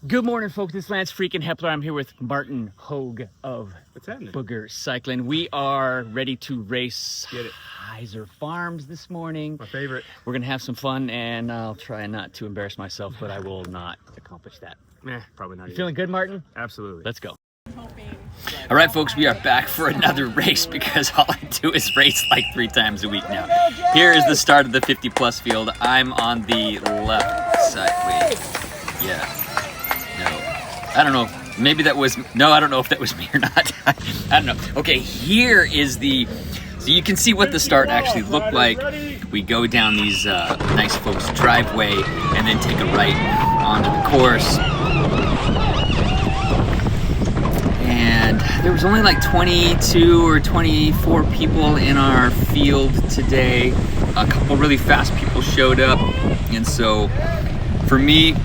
Good morning, folks. This is Lance freaking Heppler. I'm here with Martin Hogue of What's happening? Booger Cycling. We are ready to race Get it. Heiser Farms this morning. My favorite. We're going to have some fun, and I'll try not to embarrass myself, but I will not accomplish that. Probably not. Feeling good, Martin? Absolutely. Let's go. All right, folks, we are back for another race because all I do is race like 3 times a week now. Here is the start of the 50-plus field. I'm on the left side. Wait. Yeah. No. I don't know. Maybe that was... No, I don't know if that was me or not. I don't know. Okay, here is the... So you can see what the start actually looked like. We go down these nice folks' driveway and then take a right onto the course. And there was only like 22 or 24 people in our field today. A couple really fast people showed up. And so for me,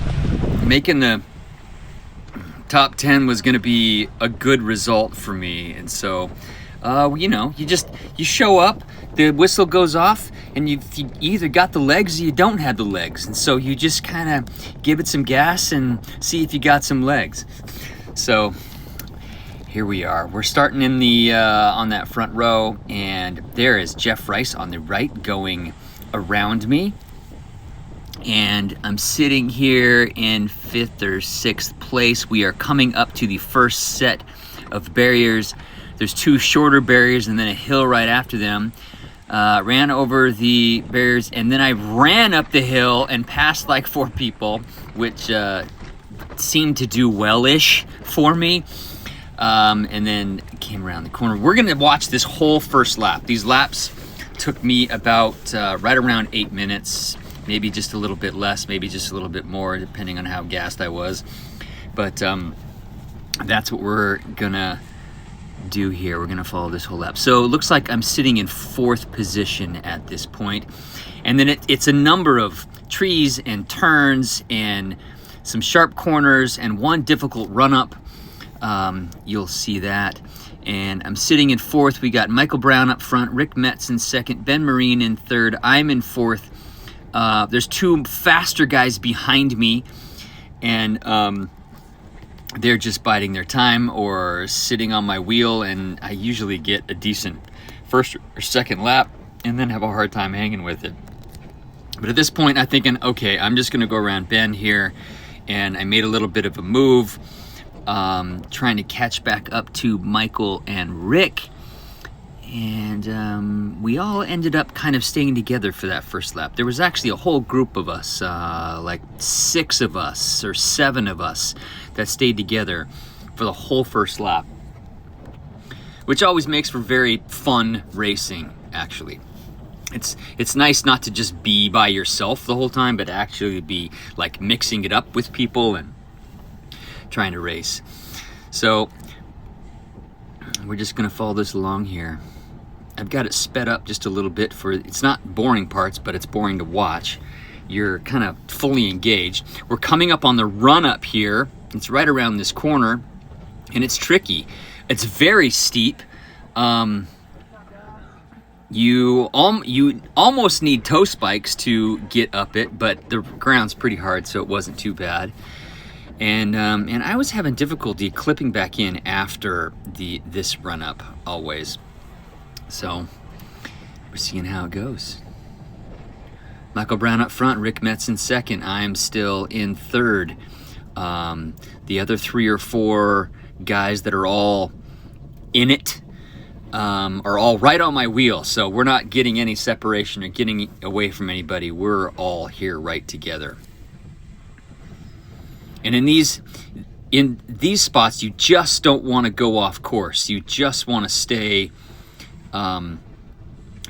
making the top 10 was going to be a good result for me. And so, you know, you show up, the whistle goes off, and you either got the legs or you don't have the legs. And so you just kind of give it some gas and see if you got some legs. So here we are. We're starting in the on that front row, and there is Jeff Rice on the right going around me. And I'm sitting here in 5th or 6th place. We are coming up to the first set of barriers. There's 2 shorter barriers and then a hill right after them. Ran over the barriers, and then I ran up the hill and passed like 4 people, which seemed to do well-ish for me. And then came around the corner. We're gonna watch this whole first lap. These laps took me about right around 8 minutes, maybe just a little bit less, maybe just a little bit more, depending on how gassed I was. But that's what we're gonna do here. We're gonna follow this whole lap. So it looks like I'm sitting in 4th position at this point. And then it's a number of trees and turns and some sharp corners and one difficult run up. You'll see that. And I'm sitting in 4th. We got Michael Brown up front, Rick Metz in 2nd, Ben Marine in 3rd. I'm in 4th. There's 2 faster guys behind me, and they're just biding their time or sitting on my wheel, and I usually get a decent 1st or 2nd lap and then have a hard time hanging with it. But at this point, I'm thinking, okay, I'm just going to go around Ben here, and I made a little bit of a move, trying to catch back up to Michael and Rick. And we all ended up kind of staying together for that first lap. There was actually a whole group of us, like 6 of us or 7 of us that stayed together for the whole first lap, which always makes for very fun racing, actually. It's nice not to just be by yourself the whole time, but actually be like mixing it up with people and trying to race. So we're just gonna follow this along here. I've got it sped up just a little bit for, it's not boring parts, but it's boring to watch. You're kind of fully engaged. We're coming up on the run up here. It's right around this corner, and it's tricky. It's very steep. You almost need toe spikes to get up it, but the ground's pretty hard, so it wasn't too bad. And I was having difficulty clipping back in after this run up always. So we're seeing how it goes. Michael Brown up front, Rick Metz in 2nd. I'm still in 3rd. The other 3 or 4 guys that are all in it are all right on my wheel. So we're not getting any separation or getting away from anybody. We're all here right together. And in these spots, you just don't want to go off course. You just want to stay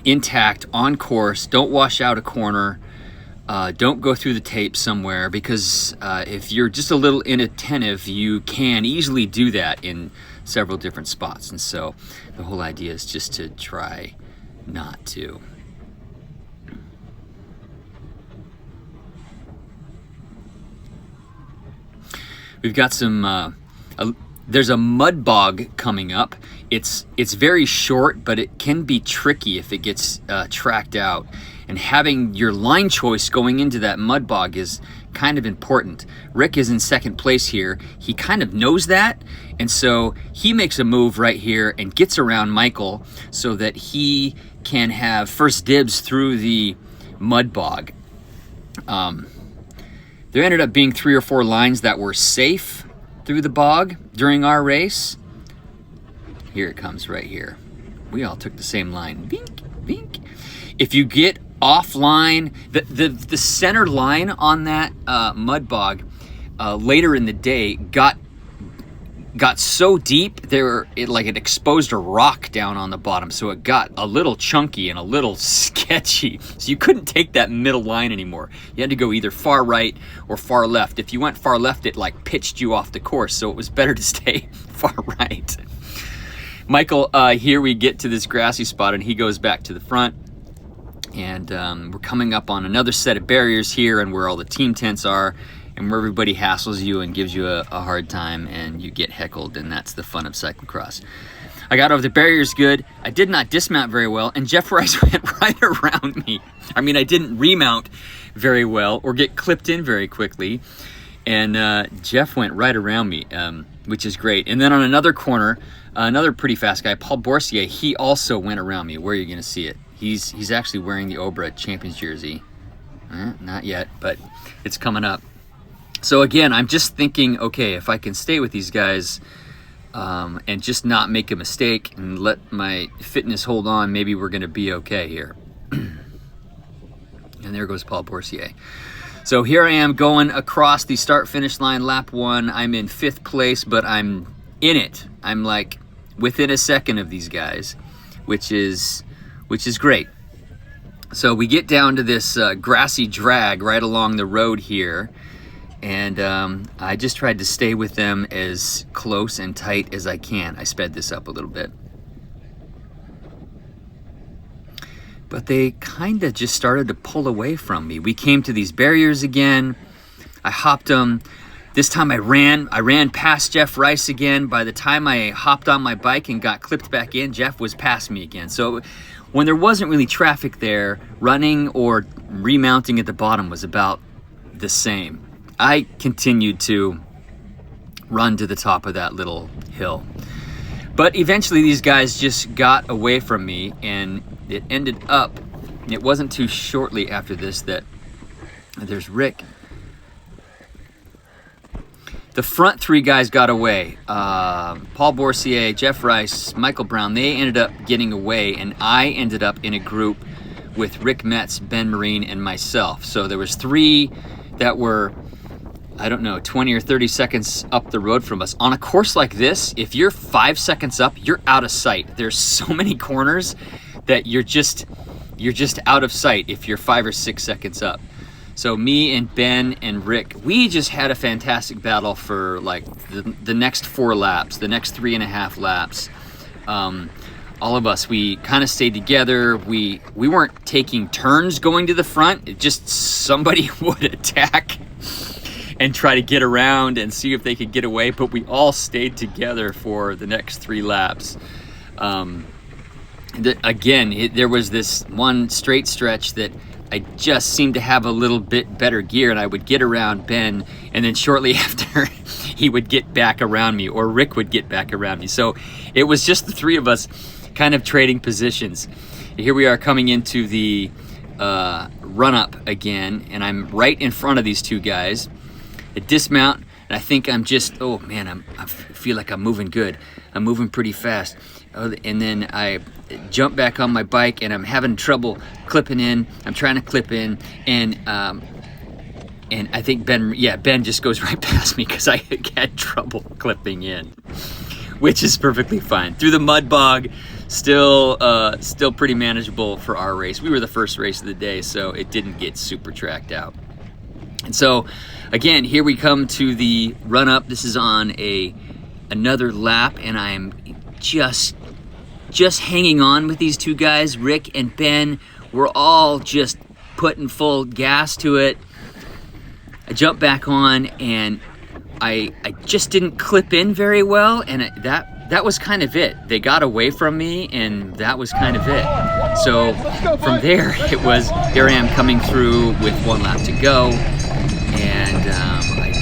intact on course. Don't wash out a corner. Don't go through the tape somewhere, because if you're just a little inattentive, you can easily do that in several different spots. And so the whole idea is just to try not to. We've got some, there's a mud bog coming up. It's very short, but it can be tricky if it gets tracked out. And having your line choice going into that mud bog kind of important. Rick is in second place here. He kind of knows that, and so he makes a move right here and gets around Michael so that he can have first dibs through the mud bog. There ended up being 3 or 4 lines that were safe through the bog during our race. Here it comes right here. We all took the same line. Bink, bink. If you get offline, the center line on that mud bog later in the day got so deep it exposed a rock down on the bottom, so it got a little chunky and a little sketchy. So you couldn't take that middle line anymore. You had to go either far right or far left. If you went far left, it like pitched you off the course, so it was better to stay far right. Michael, here we get to this grassy spot, and he goes back to the front. And we're coming up on another set of barriers here, and where all the team tents are, and where everybody hassles you and gives you a hard time, and you get heckled, and that's the fun of cyclocross. I got over the barriers good. I did not dismount very well, and Jeff Rice went right around me. I mean, I didn't remount very well or get clipped in very quickly, and Jeff went right around me, which is great. And then on another corner, another pretty fast guy, Paul Borsier, he also went around me. Where are you going to see it? He's actually wearing the Obra Champions jersey. Not yet, but it's coming up. So again, I'm just thinking, okay, if I can stay with these guys and just not make a mistake and let my fitness hold on, maybe we're going to be okay here. And there goes Paul Borsier. So here I am going across the start-finish line, lap 1. I'm in 5th place, but I'm in it. I'm like within a second of these guys, which is great. So we get down to this grassy drag right along the road here, and I just tried to stay with them as close and tight as I can. I sped this up a little bit. But they kind of just started to pull away from me. We came to these barriers again. I hopped them. This time I ran past Jeff Rice again. By the time I hopped on my bike and got clipped back in, Jeff was past me again. So when there wasn't really traffic there, running or remounting at the bottom was about the same. I continued to run to the top of that little hill. But eventually these guys just got away from me, and it ended up, it wasn't too shortly after this that there's Rick. The front 3 guys got away. Paul Borsier, Jeff Rice, Michael Brown, they ended up getting away, and I ended up in a group with Rick Metz, Ben Marine, and myself. So there was 3 that were, I don't know, 20 or 30 seconds up the road from us. On a course like this, if you're 5 seconds up, you're out of sight. There's so many corners that you're just out of sight if you're 5 or 6 seconds up. So me and Ben and Rick, we just had a fantastic battle for like the next 4 laps, the next 3.5 laps. All of us, we kind of stayed together. We weren't taking turns going to the front. It just somebody would attack and try to get around and see if they could get away, but we all stayed together for the next 3 laps. Again, there was this one straight stretch that I just seemed to have a little bit better gear, and I would get around Ben, and then shortly after he would get back around me, or Rick would get back around me. So it was just the 3 of us kind of trading positions. Here we are coming into the run-up again, and I'm right in front of these 2 guys. I dismount, and I think I'm just, oh man, I feel like I'm moving good. I'm moving pretty fast. And then I jump back on my bike, and I'm having trouble clipping in. I'm trying to clip in, and I think Ben just goes right past me because I had trouble clipping in, which is perfectly fine. Through the mud bog, still pretty manageable for our race. We were the first race of the day, so it didn't get super tracked out. And so, again, here we come to the run-up. This is on another lap, and I'm just hanging on with these 2 guys. Rick and Ben were all just putting full gas to it. I jumped back on, and I just didn't clip in very well, and that was kind of it. They got away from me, and that was kind of it. So from there, it was, here I am coming through with 1 lap to go, and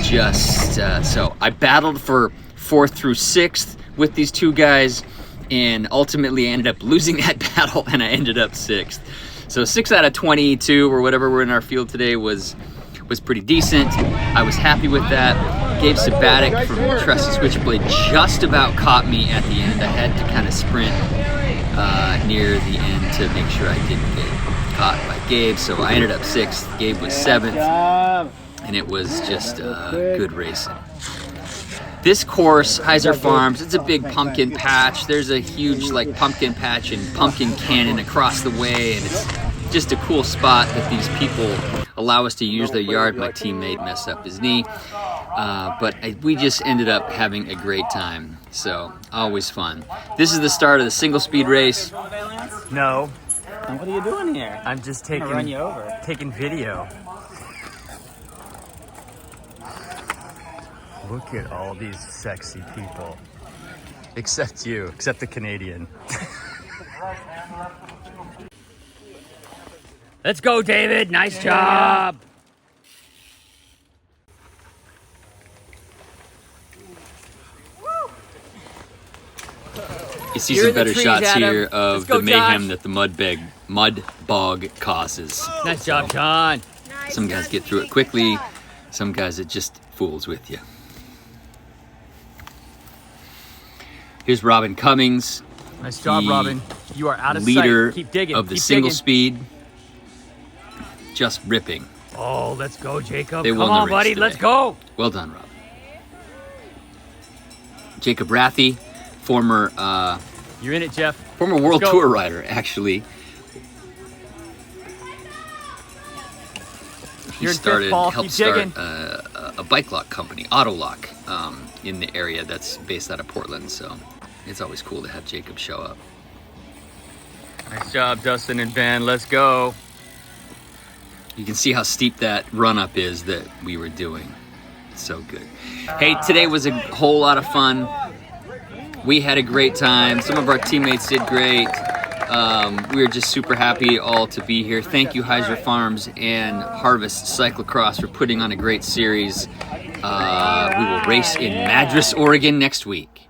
just, so I battled for 4th through 6th with these two guys, and ultimately I ended up losing that battle, and I ended up 6th. So 6 out of 22 or whatever were in our field today was pretty decent. I was happy with that. Gabe Sabatic from Trusty Switchblade just about caught me at the end. I had to kind of sprint near the end to make sure I didn't get caught by Gabe. So I ended up 6th. Gabe was 7th, and it was just good racing. This course, Heiser Farms, it's a big pumpkin patch. There's a huge like pumpkin patch and pumpkin cannon across the way, and it's just a cool spot that these people allow us to use their yard. My teammate messed up his knee, but we just ended up having a great time. So always fun. This is the start of the single speed race. No. And what are you doing here? I'm just I'm gonna run you over. taking video. Look at all these sexy people. Except you, except the Canadian. Let's go, David. Nice job. You see some better shots here of the mayhem that the mud bog causes. Nice job, John. Some guys get through it quickly. Some guys, it just fools with you. Here's Robin Cummings. Nice job, Robin. You are out of leader sight. Keep digging. of the Keep single digging. speed. Just ripping. Oh, let's go, Jacob. They Come won the on, race buddy. today. Let's go. Well done, Robin. Jacob Rathy, former You're in it, Jeff. former World Tour rider, actually. He You're in fifth, Paul. helped Keep start digging. a bike lock company, Auto Lock, in the area that's based out of Portland. So it's always cool to have Jacob show up. Nice job, Dustin and Ben. Let's go. You can see how steep that run up is that we were doing. It's so good. Hey, today was a whole lot of fun. We had a great time. Some of our teammates did great. We were just super happy all to be here. Thank you, Heiser Farms and Harvest Cyclocross, for putting on a great series. We will race in Madras, Oregon next week.